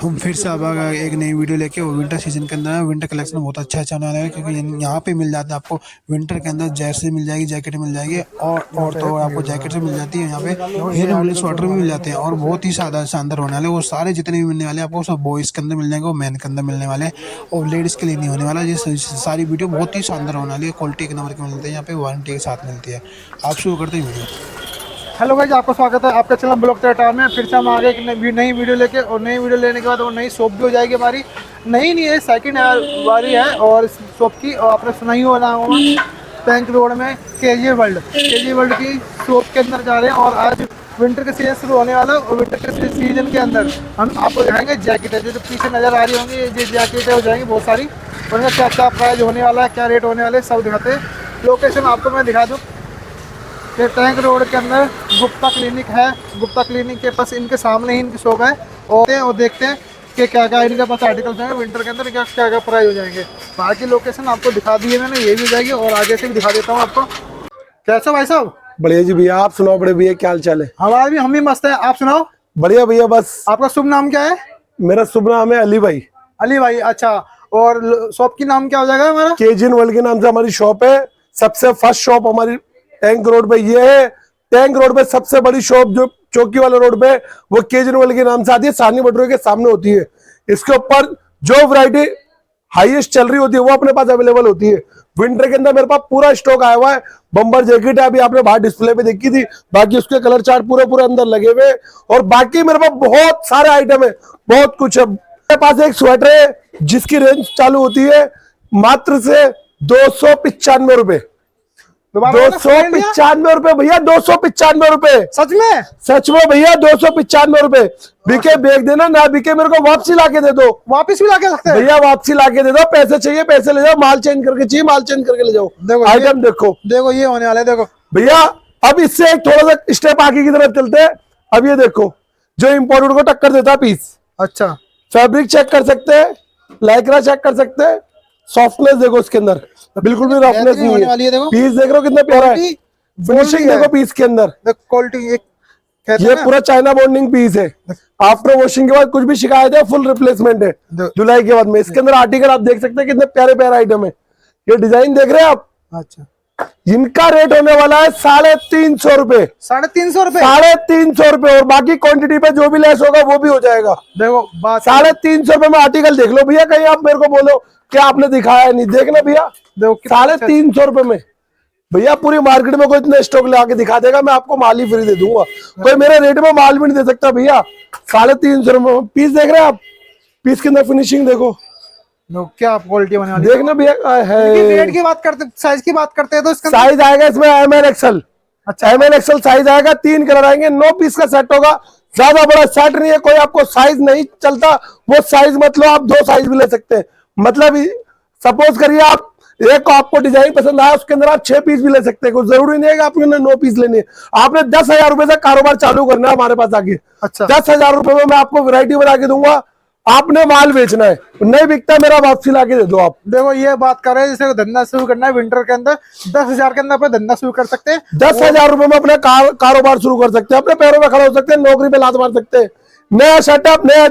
हम फिर से अब एक नई वीडियो लेके वो विंटर सीजन के अंदर विंटर कलेक्शन बहुत अच्छा अच्छा आने वाला है, क्योंकि यहाँ पे मिल जाता है आपको विंटर के अंदर जर्सी मिल जाएगी, जैकेट मिल जाएगी और तो और आपको जैकेट से मिल जाती है। यहाँ पे हेयर वाले स्वेटर भी मिल जाते हैं और बहुत ही सादा शानदार होने वाले वो सारे जितने भी मिलने वाले हैं आपको सब बॉयज़ के अंदर मिल जाएंगे, वो मैन के अंदर मिलने वाले हैं और लेडीज़ के लिए नहीं होने वाला। ये सारी वीडियो बहुत ही शानदार होने वाली है, क्वालिटी के नंबर के मिलते हैं, यहाँ पे वारंटी के साथ मिलती है। आप शुरू करते हैं वीडियो। हेलो गाइस, आपका स्वागत है आपका चैनल ब्लॉग टाइम में। फिर से हम आगे एक नई वीडियो लेके, और नई वीडियो लेने के बाद वो नई शॉप भी हो जाएगी हमारी। नई नहीं है, सेकंड वाली है और इस शॉप की, और आपने सुना ही होगा बैंक रोड में केजी वर्ल्ड की शॉप के अंदर जा रहे हैं। और आज विंटर का सीजन शुरू होने वाला है और विंटर के सीजन के अंदर हम आपको दिखाएंगे जैकेट है जो पीछे नज़र आ रही होंगी। ये जैकेट है हो जाएंगी बहुत सारी, और इनका क्या क्या प्राइस होने वाला है, क्या रेट होने वाले सब दिखाते हैं। लोकेशन आपको मैं दिखा दूँ, ये टैंक रोड के अंदर गुप्ता क्लिनिक है। गुप्ता क्लिनिक के पास इनके सामने ही इनकी शॉप है, और देखते हैं कि क्या क्या इनके पास आर्टिकल्स हैं विंटर के अंदर, क्या क्या क्या प्राइस हो जाएंगे। बाकी लोकेशन आपको दिखा दी है मैंने, ये भी हो जाएगी और आगे से भी दिखा देता हूँ आपको। कैसे भाई साहब? बढ़िया जी भैया, आप सुनाओ बड़े भैया, क्या हाल चाल है? हमारा भी हम भी मस्त है, आप सुनाओ। बढ़िया भैया। बस आपका शुभ नाम क्या है? मेरा शुभ नाम है अली भाई। अली भाई, अच्छा। और शॉप की नाम क्या हो जाएगा हमारा? केजिन वर्ल्ड के नाम से हमारी शॉप है। सबसे फर्स्ट शॉप हमारी टैंक रोड पे ये है। टैंक रोड पे सबसे बड़ी शॉप जो चौकी वाले रोड पे, वो केजिन वर्ल्ड के नाम से आती है, सारनी बटोरे के सामने होती है। इसके ऊपर जो वैरायटी हाईएस्ट चल रही होती है वो अपने पास अवेलेबल होती है। विंटर के अंदर मेरे पास पूरा स्टॉक आया हुआ है। बम्बर जैकेट है, अभी आपने बाहर डिस्प्ले पे देखी थी, बाकी उसके कलर चार्ट पूरे पूरे अंदर लगे हुए। और बाकी मेरे पास बहुत सारे आइटम है, बहुत कुछ है। मेरे पास एक स्वेटर है जिसकी रेंज चालू होती है मात्र से 295 रुपए। 295 रुपए भैया, 295 रुपए। सच में? सच में भैया, 295 रुपए। बिके बेच देना, ना बिके मेरे को वापसी ला के दे दो। वापिस भी ला के सकते हैं भैया, वापसी ला के दे दो। पैसे चाहिए पैसे ले जाओ, माल चेंज करके चाहिए माल चेंज करके ले जाओ। देखो आइटम देखो देखो ये होने वाला है, देखो भैया। अब इससे एक थोड़ा सा स्टेप आगे की तरफ चलते हैं। अब ये देखो जो इम्पोर्टेड को टक्कर देता है पीस। अच्छा, फैब्रिक चेक कर सकते हैं, लाइक्रा चेक कर सकते हैं, सॉफ्टनेस देखो इसके अंदर, बिल्कुल भी रफनेस नहीं होने वाली है। देखो पीस देख रहे हो कितना प्यारा है। फिनिशिंग देखो पीस के अंदर, क्वालिटी ये पूरा चाइना बॉन्डिंग पीस है। आफ्टर वॉशिंग के बाद कुछ भी शिकायत है, फुल रिप्लेसमेंट है धुलाई के बाद में। इसके अंदर आर्टिकल आप देख सकते हैं कितने प्यारे प्यारे आइटम है। ये डिजाइन देख रहे हैं आप? अच्छा, इनका रेट होने वाला है 350 रुपए। 350 रुपए? 350 रुपए, और बाकी क्वांटिटी पे जो भी लेस होगा वो भी हो जाएगा। देखो बात 350 रुपए में आर्टिकल देख लो भैया। कहीं आप मेरे को बोलो कि आपने दिखाया नहीं, देखना भैया। देखो 350 रुपए में भैया, पूरी मार्केट में कोई इतना स्टॉक ला के दिखा देगा, मैं आपको माल ही फ्री दे दूंगा। कोई मेरे रेट में माल भी नहीं दे सकता भैया। 350 रुपए में पीस देख रहे हैं आप? पीस के अंदर फिनिशिंग देखो, क्या क्वालिटी बने वाली देखना भैया है। रेट की बात करते, साइज की बात करते हैं तो इसका साइज आएगा इसमें ML XL। अच्छा, ML XL साइज आएगा, 3 कलर आएंगे, 9 पीस का सेट होगा। ज्यादा बड़ा सेट नहीं है। कोई आपको साइज नहीं चलता वो साइज मत लो, आप 2 साइज भी ले सकते हैं। मतलब सपोज करिए आप एक को आपको डिजाइन पसंद आया, उसके अंदर आप 6 पीस भी ले सकते हैं। कोई जरूरी नहीं है कि आपने 9 पीस लेने हैं। आपने 10,000 रुपए से कारोबार चालू करना है हमारे पास आगे। अच्छा, 10,000 रुपए में मैं आपको वैरायटी बना के दूंगा। आपने माल बेचना है, नहीं बिकता मेरा वापसी ला के दे दो आप। देखो ये बात कर रहे हैं, जैसे धंधा शुरू करना है विंटर के अंदर 10,000 के अंदर अपना धंधा शुरू कर सकते हैं। 10,000 रुपए में अपना कारोबार शुरू कर सकते हैं, अपने पैरों में खड़ा हो सकते हैं, नौकरी पे लात मार सकते हैं। नया सेटअप, नया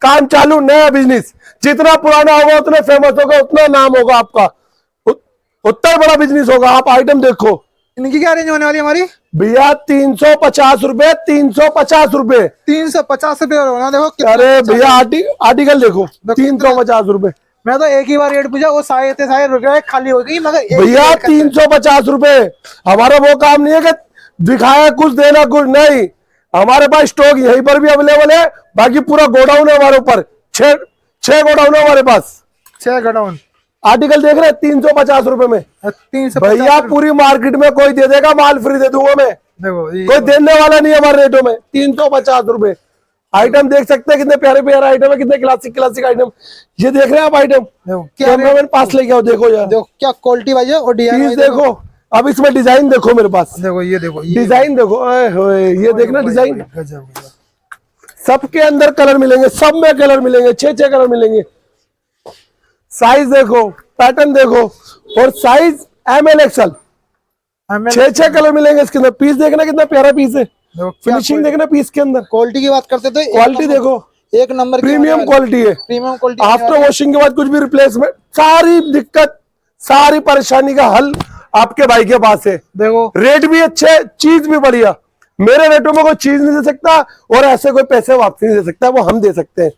काम चालू, नया बिजनेस। जितना पुराना होगा उतने फेमस होगा, उतना नाम होगा आपका, उतना बड़ा बिजनेस होगा। आप आइटम देखो, इनकी क्या रेंज होने वाली है हमारी? भैया 350 रुपए, 350 रुपए, 350 रुपए होना। देखो अरे भैया आर्टिकल देखो, 350 रुपए। मैं तो एक ही बार रेट पूछा, वो सारे रुपए खाली हो गई। मगर भैया 350 रुपए। हमारा वो काम नहीं है कि दिखाया कुछ देना कुछ नहीं। हमारे पास स्टॉक यहीं पर भी अवेलेबल है, बाकी पूरा गोडाउन है हमारे ऊपर। 6 गोडाउन है हमारे पास। 6 गोडाउन। आर्टिकल देख रहे हैं 350 रुपए में। 350 भैया पूरी मार्केट में कोई दे देगा, माल फ्री दे दूंगा मैं। देखो कोई देने वाला नहीं हमारे रेटों में। 350 रुपए। आइटम देख सकते हैं कितने प्यारे प्यारे आइटम है, कितने क्लासिक आइटम। ये देख रहे हैं आप आइटम? कैमरामैन पास लेके आओ, देखो यार, देखो क्या क्वालिटी भाई है। और डिजाइन देखो। अब इसमें डिजाइन देखो मेरे पास, देखो ये देखो डिजाइन देखो, ये देखना डिजाइन। सबके अंदर कलर मिलेंगे, सब में कलर मिलेंगे, 6 कलर मिलेंगे। साइज देखो, पैटर्न देखो, और साइज ML XL, 6 कलर मिलेंगे इसके अंदर। पीस देखना कितना प्यारा पीस है, फिनिशिंग देखना पीस के अंदर। क्वालिटी की बात करते तो क्वालिटी देखो, एक नंबर प्रीमियम क्वालिटी है। Premium quality. आफ्टर वॉशिंग के बाद कुछ भी रिप्लेसमेंट, सारी दिक्कत, सारी परेशानी का हल आपके भाई के पास है। देखो रेट भी अच्छे, चीज भी बढ़िया। मेरे रेटों में कोई चीज नहीं दे सकता और ऐसे कोई पैसे वापसी नहीं दे सकता, वो हम दे सकते हैं।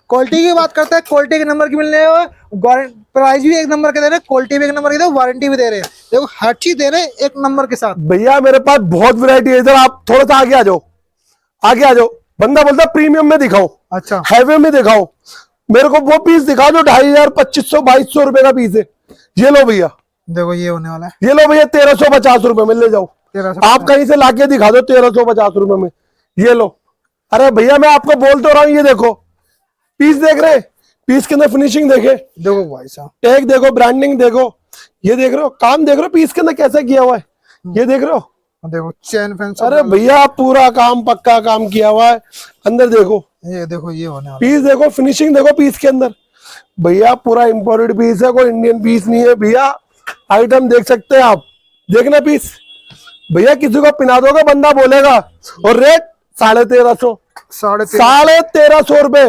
क्वालिटी की बात करते हैं, क्वालिटी एक नंबर की मिलने है, प्राइस भी एक नंबर के दे रहे हैं, क्वालिटी भी एक नंबर की दे रहे हैं, वारंटी भी दे रहे हैं। देखो हर चीज दे रहे हैं एक नंबर के साथ। भैया मेरे पास बहुत वैरायटी है। इधर आप थोड़ा सा आगे आ जाओ, आगे आ जाओ। बंदा बोलता प्रीमियम में दिखाओ, अच्छा हैवी में दिखाओ, मेरे को वो पीस दिखाओ जो 2500, 2500, 2200 रुपए का पीस है। ये लो भैया, देखो ये होने वाला है ये लो भैया 1350 रुपए में ले जाओ। 1350। आप कहीं से लाके दिखा दो 1350 रुपए में, ये लो। अरे भैया मैं आपको बोल तो रहा हूँ, ये देखो पीस देख रहे, पीस के अंदर फिनिशिंग देखे, देखो भाई साहब, टैग देखो, ब्रांडिंग देखो, ये देख रहे हो, काम देख रहे हो पीस के अंदर कैसे किया हुआ है, ये देख रहे हो। देखो चैन फैन। अरे भैया पूरा काम, पक्का काम किया हुआ है। अंदर देखो, ये देखो ये होने वाला पीस देखो, फिनिशिंग देखो पीस के अंदर। भैया पूरा इंपोर्टेड पीस है, कोई इंडियन पीस नहीं है भैया। आइटम देख सकते हैं आप, देखना पीस। भैया किसी को पिना दोगे बंदा बोलेगा। और रेट 1350, 1350 रुपए,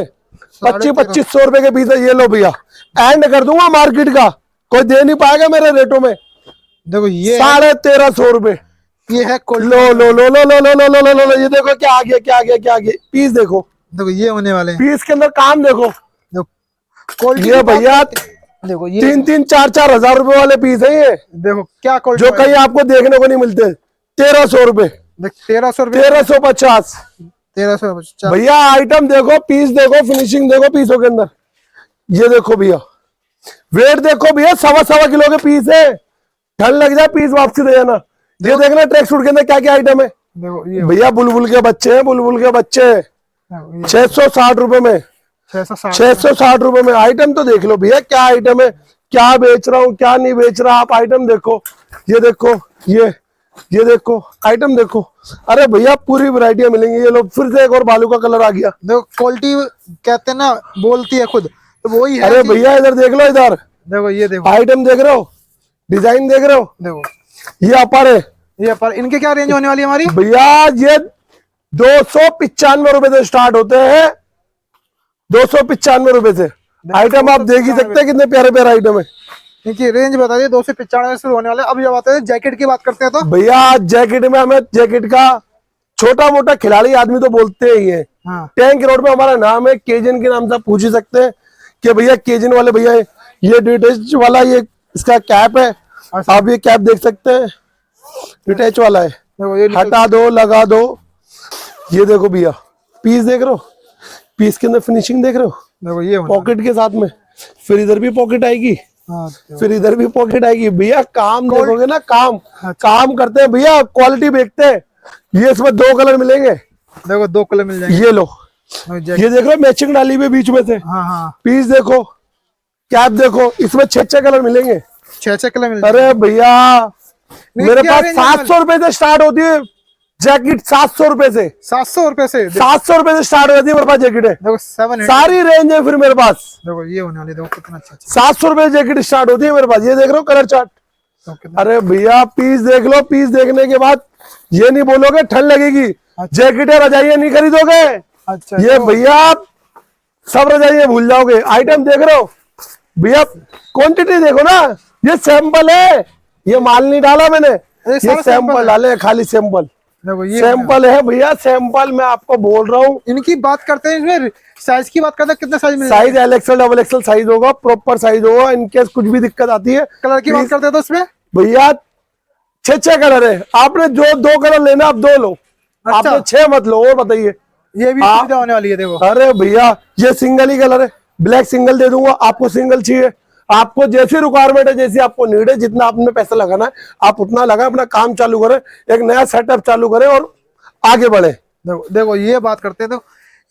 2500 रुपए के पीस है। ये लो भैया, एंड कर दूंगा मार्केट का, कोई दे नहीं पाएगा मेरे रेटों में। देखो ये 1350 रुपए। ये है लो लो लो लो लो लो लो लो लो लो लो, ये देखो क्या आ गया, क्या आ गया, क्या आ गया। पीस देखो, देखो ये होने वाले हैं। पीस के अंदर काम देखो। क्वालिटी ये भैया देखो ये 3-4 हजार रुपए वाले पीस है ये, देखो क्या क्वालिटी जो कहीं आपको देखने को नहीं मिलते। 1300 रुपए, 1300 रुपए, 1350। 1350। भैया आइटम देखो, पीस देखो, फिनिशिंग देखो पीसों के अंदर। ये देखो भैया, वेट देखो भैया, 1.25 किलो के पीस है। ठंड लग जाए पीस वापसी दे जाना। ये देखना ट्रैक सूट के अंदर क्या क्या आइटम है। देखो ये भैया बुलबुल के बच्चे हैं, बुलबुल के बच्चे 660 रुपए में, 660 रुपए में। आइटम तो देख लो भैया क्या आइटम है, क्या बेच रहा हूँ क्या नहीं बेच रहा। आप आइटम देखो, ये देखो, ये देखो आइटम देखो। अरे भैया पूरी वैरायटियां मिलेंगी। ये लो फिर से एक और बालू का कलर आ गया। देखो क्वालिटी कहते हैं ना, बोलती है खुद, तो वही है। अरे भैया इधर देख लो, इधर देखो ये देखो आइटम देख रहे हो, डिजाइन देख रहे हो। देखो ये अपर है। ये पर इनके क्या रेंज होने वाली है हमारी? भैया ये 295 रुपए से स्टार्ट होते हैं, 295 रुपए से। आइटम आप देख ही सकते हैं कितने प्यारे प्यारे आइटम है। इनकी रेंज बता दिए, 295 से होने वाले। अब जब आते हैं जैकेट की बात करते हैं तो भैया जैकेट में हमें, जैकेट का छोटा मोटा खिलाड़ी आदमी तो बोलते ही है। हाँ टैंक रोड में हमारा नाम है, केजन के नाम से आप पूछ ही सकते हैं कि भैया केजन वाले भैया। ये डिटेच वाला, ये इसका कैप है, आप ये कैप देख सकते हैं, डिटेच वाला है। देखो ये हटा दो, लगा दो। ये देखो भैया, पीस देख रहे हो, पीस के अंदर फिनिशिंग देख रहे हो, देखो ये पॉकेट के साथ में। फिर इधर भी पॉकेट आएगी, हाँ फिर इधर भी पॉकेट आएगी। भैया काम देखोगे ना, काम करते हैं भैया, क्वालिटी देखते हैं। ये इसमें 2 कलर मिलेंगे। देखो 2 कलर मिल जाएंगे। ये लो, ये देख रहे हो मैचिंग डाली हुई बीच में से। हाँ हाँ पीस देखो, कैप देखो, इसमें 6 कलर मिलेंगे। 6 कलर मिल अरे भैया मेरे क्या पास रेंज 700 रुपए से स्टार्ट होती है जैकेट, 700 रुपए से, 700 रुपए से। 700 रुपए से स्टार्ट हो जाती है मेरे पास जैकेट है। देखो 700। सारी रेंज है फिर मेरे पास। देखो ये होने वाली, देखो कितना अच्छा 700 रुपए जैकेट स्टार्ट होती है मेरे पास। ये देख रहे हो कलर चार्ट। कितना अरे भैया पीस देख लो, पीस देखने के बाद ये नहीं बोलोगे ठंड लगेगी। जैकेट है, रजाइयां नहीं खरीदोगे। अच्छा। ये भैया सब रजाइयां भूल जाओगे। आइटम देख रहे हो भैया, क्वांटिटी देखो ना, ये सैंपल है, ये माल नहीं डाला मैंने, ये सैंपल डाले हैं, खाली सैंपल। देखो ये सैंपल है भैया, सैंपल मैं आपको बोल रहा हूँ। इनकी बात करते हैं, इसमें साइज की बात करते हैं, कितना साइज मिल साइज LXL XXL साइज होगा, प्रॉपर साइज होगा। इनकेस कुछ भी दिक्कत आती है। कलर की बात करते हैं तो इसमें भैया 6 कलर है। आपने जो 2 कलर लेना आप 2 लो, अच्छा। आपने 6 मत लो। और बताइए, ये भी सुविधा होने वाली है। देखो अरे भैया ये सिंगल ही कलर है, ब्लैक सिंगल दे दूंगा। आपको सिंगल चाहिए, आपको जैसी रिक्वायरमेंट है, जैसी आपको नीड है, जितना आपने पैसा लगाना है आप उतना लगाए, अपना काम चालू करें, एक नया सेटअप चालू करें और आगे बढ़े। देखो ये बात करते हैं तो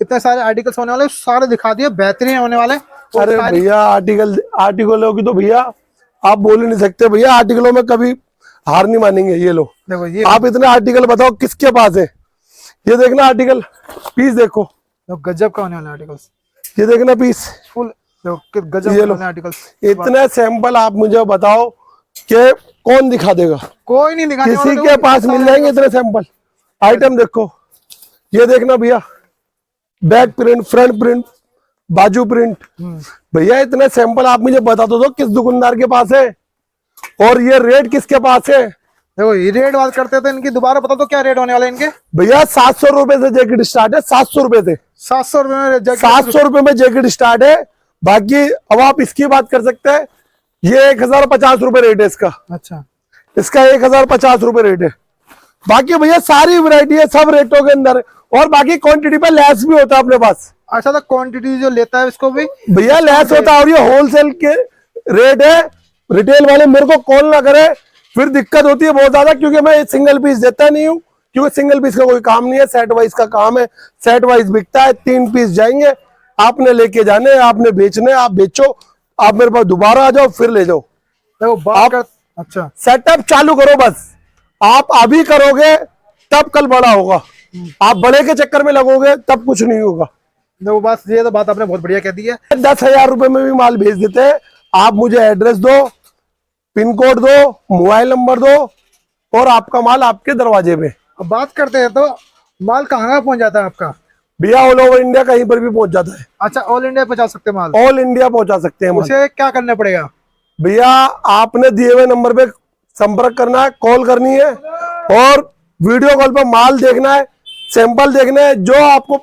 इतने सारे आर्टिकल्स होने वाले, सारे दिखा दिए, बेहतरीन होने वाले। अरे भैया आर्टिकलों की तो भैया आप बोल ही नहीं सकते। भैया आर्टिकलों में कभी हार नहीं मानेंगे। ये लो, देखो ये आप इतने आर्टिकल बताओ किसके पास है। ये देखना आर्टिकल, पीस देखो, गजब का होने वाले आर्टिकल्स। ये देखना पीस फुल गजब ये लो, होने आर्टिकल्स। इतने सैंपल आप मुझे बताओ कि कौन दिखा देगा। कोई नहीं दिखाने किसी वाला। के पास मिल जाएंगे इतने सैंपल। आइटम देखो, ये देखना भैया, बैक प्रिंट, फ्रंट प्रिंट, बाजू प्रिंट। भैया इतने सैंपल आप मुझे बता दो किस दुकानदार के पास है और ये रेट किसके पास है। देखो ये रेट बात करते थे इनकी, दोबारा बता दो क्या रेट होने वाला है इनके। भैया 700 रुपए से जैकेट स्टार्ट है, 700 रुपए से, 700 रुपए में जैकेट, 700 रुपए में जैकेट स्टार्ट है। बाकी अब आप इसकी बात कर सकते हैं, ये 1050 रुपए रेट है इसका। अच्छा, इसका 1050 रुपए रेट है। बाकी भैया सारी वैरायटी है, सब रेटों के अंदर है। और बाकी क्वांटिटी पे लेस भी होता है अपने पास। अच्छा तो क्वांटिटी जो लेता है इसको भी भैया लेस होता है, और ये होलसेल के रेट है। रिटेल वाले मेरे को कॉल ना करे, फिर दिक्कत होती है बहुत ज्यादा, क्योंकि मैं सिंगल पीस देता नहीं हूँ, क्योंकि सिंगल पीस का कोई काम नहीं है, सेट वाइज का काम है। सेट वाइज बिकता है, 3 पीस जाएंगे, आपने लेके जाने, आपने बेचने, आप बेचो, आप मेरे पास दोबारा आ जाओ, फिर ले जाओ। देखो बात कर, अच्छा सेटअप चालू करो बस। आप अभी करोगे तब कल बड़ा होगा, आप बड़े के चक्कर में लगोगे तब कुछ नहीं होगा। देखो बस ये तो बात आपने बहुत बढ़िया कह दी है। 10,000 रुपए में भी माल भेज देते हैं। आप मुझे एड्रेस दो, पिन कोड दो, मोबाइल नंबर दो, और आपका माल आपके दरवाजे पे। अब बात करते हैं तो माल कहाँ पहुंच जाता है आपका। भैया ऑल ओवर इंडिया कहीं पर भी पहुंच जाता है। अच्छा, ऑल इंडिया पहुंचा सकते हैं माल, ऑल इंडिया पहुंचा सकते हैं माल। उसे क्या करना पड़ेगा। भैया आपने दिए हुए नंबर पे संपर्क करना है, कॉल करनी है, और वीडियो कॉल पे माल देखना है, सैंपल देखना है, जो आपको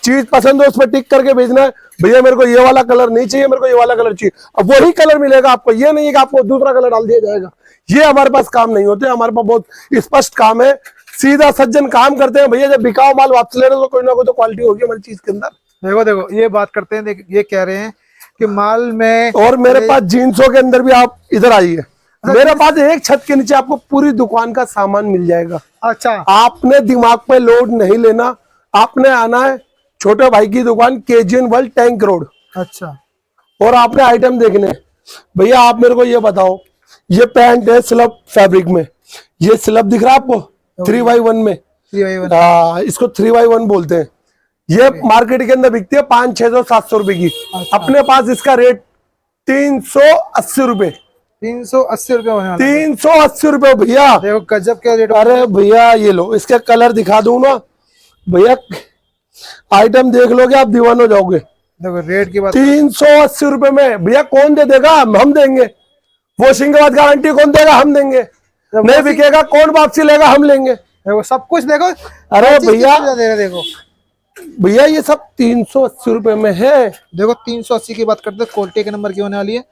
चीज पसंद है उस पर टिक करके भेजना है। भैया मेरे को ये वाला कलर नहीं चाहिए, मेरे को ये वाला कलर चाहिए, अब वही कलर मिलेगा आपको। ये नहीं है कि आपको दूसरा कलर डाल दिया जाएगा। ये हमारे पास काम नहीं होते, हमारे पास बहुत स्पष्ट काम है, सीधा सज्जन काम करते हैं। भैया जब बिकाओ माल वापस ले रहे हो तो कोई ना कोई तो क्वालिटी होगी हमारी चीज के अंदर। देखो देखो ये बात करते हैं, ये कह रहे हैं कि माल में, और मेरे पास जीन्सों के अंदर भी, आप इधर आइए, मेरे पास एक छत के नीचे आपको पूरी दुकान का सामान मिल जाएगा। अच्छा, आपने दिमाग पे लोड नहीं लेना, आपने आना है छोटे भाई की दुकान, केजीएन वर्ल्ड, टैंक रोड। अच्छा, और आपने आइटम देखने हैं। भैया आप मेरे को ये बताओ, ये पैंट है स्लब फैब्रिक में, ये स्लब दिख रहा है आपको 3x1 में। इसको 3x1 बोलते हैं। ये मार्केट के अंदर बिकती है 500, 600, 700 रुपए की। अच्छा। अपने पास इसका रेट 380 रुपए। 380 रुपए होने वाला है। 380 रुपए भैया, देखो गजब के रेट। अरे भैया ये लो, इसका कलर दिखा दूं ना भैया, आइटम देख लोगे आप दीवान हो जाओगे। देखो रेट की बात, 380 रुपए में भैया कौन दे देगा, हम देंगे। वॉशिंग के बाद गारंटी कौन देगा, हम देंगे। नहीं बिकेगा कौन वापसी लेगा, हम लेंगे। देखो सब कुछ देखो। अरे भैया, देखो भैया ये सब 380 रुपए में है। देखो 380 की बात करते हैं, क्वालिटी के नंबर की होने वाली है,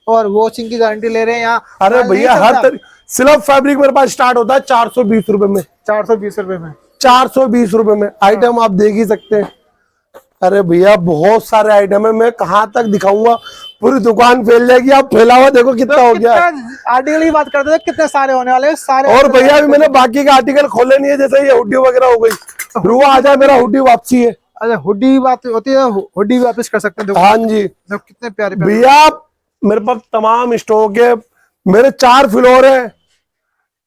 और वॉशिंग की गारंटी ले रहे हैं यहाँ। अरे भैया हर सिर्फ फैब्रिक मेरे पास स्टार्ट होता है 420 रुपए में। 420 रुपए में, 420 रुपए में आइटम आप देख ही सकते हैं। अरे भैया बहुत सारे आइटम है, मैं कहाँ तक दिखाऊंगा, पूरी दुकान फैल जाएगी। आप फैला हुआ देखो कितना हो गया। आर्टिकल की बात करते थे, कितने सारे होने वाले हैं सारे। और भैया अभी मैंने बाकी के आर्टिकल खोले नहीं है, जैसे ये हुडी वगैरह हो गई, रुआ आ जाए, मेरा हुडी वापसी है। अच्छा, हुडी बात होती है, हुडी वापस कर सकते हैं। देखो हाँ जी देखो कितने प्यारे प्यारे। भैया, मेरे पास तमाम स्टॉक है, मेरे 4 फ्लोर है।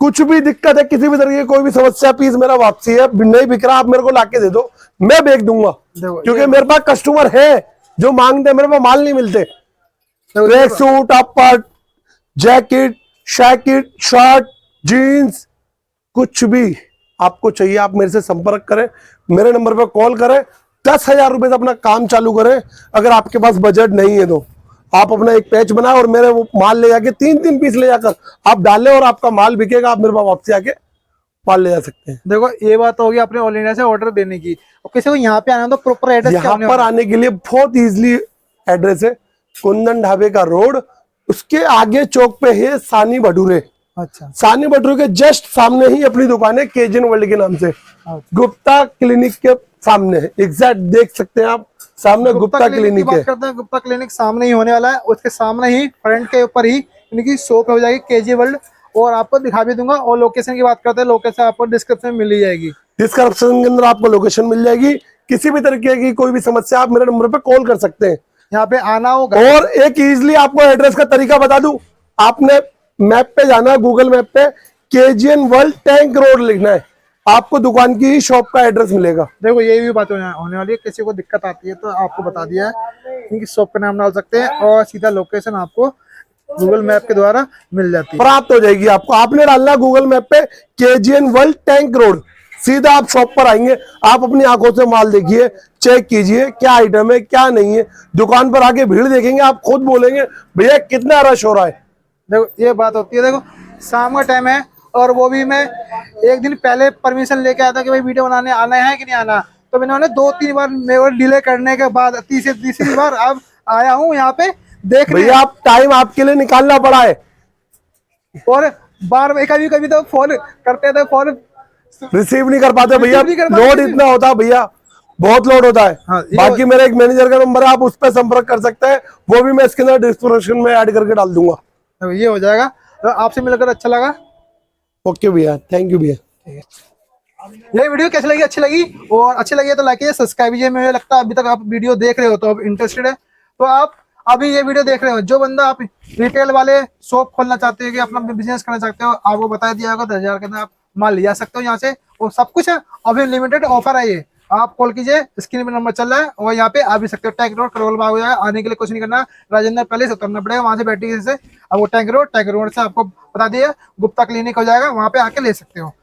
कुछ भी दिक्कत है, किसी भी तरह की कोई भी समस्या, पीस मेरा वापसी है। नहीं बिक रहा, आप मेरे को लाके दे दो, मैं बेच दूंगा, क्योंकि मेरे पास कस्टमर है जो मांगते हैं, मेरे पास माल नहीं मिलते। ट्रैक सूट, अपर जैकेट, शैकेट, शर्ट, जीन्स, कुछ भी आपको चाहिए आप मेरे से संपर्क करें, मेरे नंबर पे कॉल करें। 10,000 रुपए से अपना काम चालू करें। अगर आपके पास बजट नहीं है तो आप अपना एक पैच बनाए और मेरे वो माल ले जाके 3-3 पीस ले जाकर आप डालें, और आपका माल बिकेगा, आप मेरे पास वापसी आके माल ले जा सकते हैं। देखो ये बात होगी अपने ऑल इंडिया से ऑर्डर देने की, और किसी को यहाँ पे आना तो प्रॉपर एड्रेस यहाँ पर आने के लिए बहुत इजीली एड्रेस है, कुंदन ढाबे का रोड, उसके आगे चौक पे है सानी भटूरे। अच्छा, सानी भटूरे के जस्ट सामने ही अपनी दुकान है, केजीएन वर्ल्ड के नाम से। गुप्ता क्लिनिक के सामने है, एग्जैक्ट देख सकते हैं आप, सामने गुप्ता क्लिनिक है। करते हैं, गुप्ता क्लिनिक सामने ही होने वाला है, उसके सामने ही फ्रंट के ऊपर ही इनकी शॉप हो जाएगी, केजी वर्ल्ड। और आपको दिखा भी दूंगा। और लोकेशन की बात करते हैं, लोकेशन आपको डिस्क्रिप्शन में मिल ही जाएगी। डिस्क्रिप्शन के अंदर आपको लोकेशन मिल जाएगी। किसी भी तरीके की कोई भी समस्या आप मेरे नंबर पे कॉल कर सकते हैं, यहाँ पे आना होगा। और एक इजीली आपको एड्रेस का तरीका बता दूं, आपने मैप पे जाना है, गूगल मैप पे केजीएन वर्ल्ड टैंक रोड लिखना है, आपको दुकान की ही शॉप का एड्रेस मिलेगा। देखो ये भी बात होने वाली है, किसी को दिक्कत आती है तो आपको बता दिया है, इनकी शॉप का नाम डाल सकते हैं, और सीधा लोकेशन आपको गूगल मैप के द्वारा मिल जाती है, प्राप्त हो जाएगी आपको। आपने डालना गूगल मैप पे केजीएन वर्ल्ड टैंक रोड, सीधा आप शॉप पर आएंगे, आप अपनी आंखों से माल देखिए, चेक कीजिए क्या आइटम है क्या नहीं है। दुकान पर आके भीड़ देखेंगे, आप खुद बोलेंगे भैया कितना रश हो रहा है। देखो ये बात होती है, देखो शाम का टाइम है और वो भी मैं एक दिन पहले परमिशन लेके आया था कि भाई वीडियो बनाने आना है कि नहीं आना, तो मैंने 2-3 बार मेरे डिले करने के बाद तीसरी बार अब आया हूँ यहाँ पे देखने। भैया आप टाइम आपके लिए निकालना पड़ा है, और बार में कभी कभी तो फोन करते थे, फोन रिसीव नहीं कर पाते भैया, रिसीव नहीं कर पाते। लोड इतना होता है भैया, बहुत लोड होता है। हाँ, बाकी मेरा एक मैनेजर का नंबर है, आप उस पर संपर्क कर सकते हैं, वो भी मैं इसके अंदर डिस्क्रिप्शन में ऐड करके डाल दूंगा। तो ये हो जाएगा। तो आपसे मिलकर अच्छा लगा। ओके भैया, थैंक यू भैया। ये वीडियो कैसी लगी, अच्छी लगी, और अच्छी लगी तो लाइक कीजिए, सब्सक्राइब कीजिए। मुझे लगता है अभी तक आप वीडियो देख रहे हो तो आप इंटरेस्टेड है, तो आप अभी ये वीडियो देख रहे हो। जो बंदा आप रिटेल वाले शॉप खोलना चाहते हो कि अपना बिजनेस करना चाहते हो, आपको बता दिया होगा 10,000 के अंदर आप माल ले जा सकते हो यहाँ से, और सब कुछ है। अभी लिमिटेड ऑफर है ये, आप कॉल कीजिए, स्क्रीन पे नंबर चल रहा है, और यहाँ पे आ भी सकते हो। टैंक रोड करोल बाग हो जाएगा, आने के लिए कुछ नहीं करना, राजेंद्र पैलेस उतरना पड़ेगा, वहां से बैटरी से अब वो टैंक रोड से आपको बता दिया गुप्ता क्लिनिक हो जाएगा, वहां पे आके ले सकते हो।